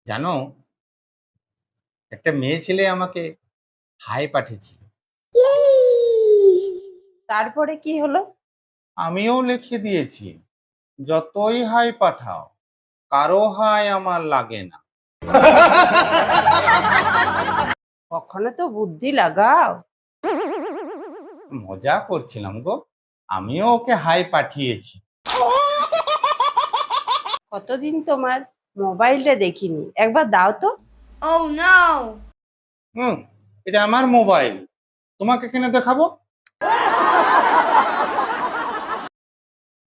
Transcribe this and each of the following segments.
জানো, একটা মেয়ে ছেলে আমাকে হাই পাঠিয়েছিল। তারপরে কি হলো? আমিও লিখে দিয়েছি, যতই হাই পাঠাও কারো হাই আমার লাগে না। কখনো তো বুদ্ধি লাগাও। মজা করছিলাম গো, আমিও ওকে হাই পাঠিয়েছি। কতদিন তোমার মোবাইলটা দেখিনি, একবার দাও তো। Oh no! হুম, এটা আমার মোবাইল, তোমাকে কেন দেখাবো?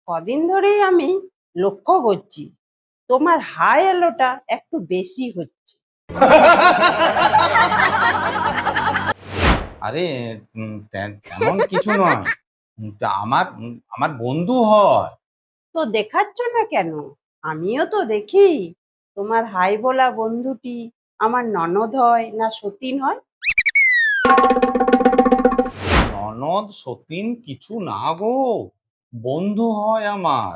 কদিন ধরেই আমি লক্ষ্য করছি তোমার হাই এলোটা একটু বেশি হচ্ছে। আরে তেমন কিছু নয়। তা আমার বন্ধু হয়। তো দেখাচ্ছ না কেন? আমিও তো দেখি তোমার হাই বলা বন্ধুটি আমার ননদ হয় না সতীন হয়। ননদ সতীন কিছু না গো, বন্ধু হয় আমার।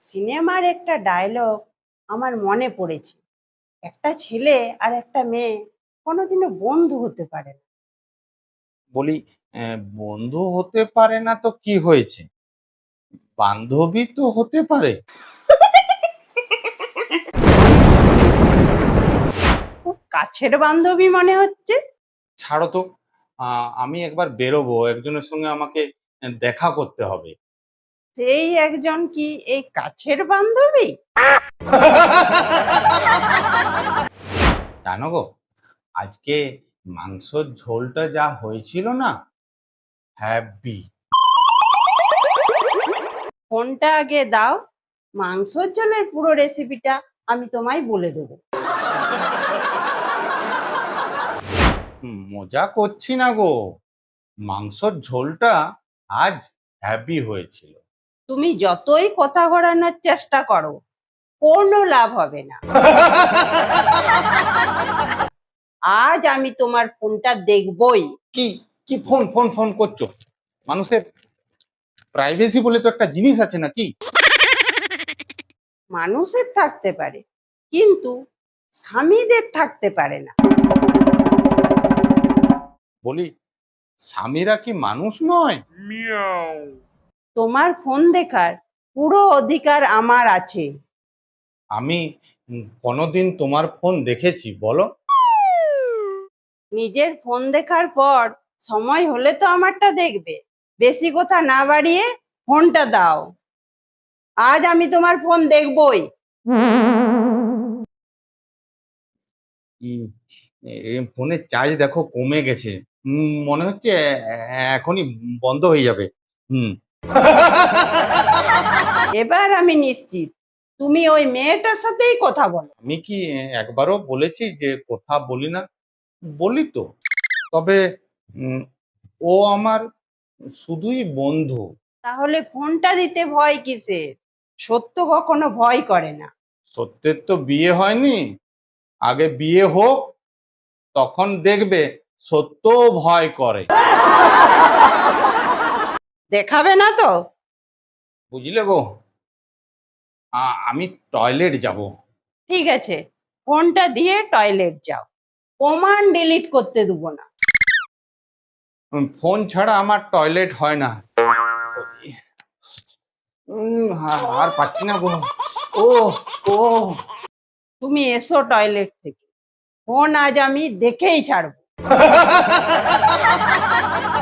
সিনেমার একটা ডায়লগ আমার মনে পড়েছে, একটা ছেলে আর একটা মেয়ে কোনোদিনও বন্ধু হতে পারে না। বলি, বন্ধু হতে পারে না তো কি হয়েছে, বান্ধবী তো হতে পারে। খুব কাছের বান্ধবী মনে হচ্ছে। ছাড়ো তো, আমি একবার বেরোবো, একজনের সঙ্গে আমাকে দেখা করতে হবে। সেই একজন কি এই কাছের বান্ধবী? জানো গো, আজকে মাংসর ঝোলটা যা হয়েছিল না, হ্যাপি। ফোনটা আগে দাও, মাংসর ঝোলের পুরো রেসিপিটা আমি তোমায় বলে দেবো। মজা করছি না গো, মাংসর ঝোলটা আজ হ্যাপি হয়েছিল। তুমি যতই কথা ঘোরানোর চেষ্টা করো, কোনো লাভ হবে না। আজ আমি তোমার ফোনটা দেখবই। কি কি ফোন ফোন ফোন করছো? মানুষের প্রাইভেসি বলে তো একটা জিনিস আছে নাকি? মানুষের থাকতে পারে, কিন্তু স্বামীদের থাকতে পারে না। বলি, স্বামীরা কি মানুষ নয়? তোমার ফোন দেখার পুরো অধিকার আমার আছে। আমি কোনোদিন তোমার ফোন দেখেছি বলো? নিজের ফোন দেখার পর সময় হলে তো আমারটা দেখবে। বেশি কথা না বাড়িয়ে ফোনটা দাও, আজ আমি তোমার ফোন দেখবই। ফোনের চার্জ দেখো কমে গেছে, মনে হচ্ছে এখনই বন্ধ হয়ে যাবে। হুম। এবার আমি নিশ্চিত তুমি ওই মেয়েটার সাথেই কথা বলো। আমি কি একবারও বলেছি যে কথা বলি না? বলি তো, তবে উম, ও আমার শুধুই বন্ধু। তাহলে ফোনটা দিতে ভয় কিসের? সত্য কখনো ভয় করে না। সত্যের তো বিয়ে হয়নি, আগে বিয়ে হোক, তখন দেখবে সত্য ভয় করে। দেখাবে না তো? বুঝলে গো, আমি টয়লেট যাব। ঠিক আছে, ফোনটা দিয়ে টয়লেট যাও, প্রমাণ ডিলিট করতে দেবো না। ফোন ছাড়া আমার টয়লেট হয় না। আর পাচ্ছি না গো। ও ও তুমি এসো টয়লেট থেকে, ফোন আজ আমি দেখেই ছাড়বো।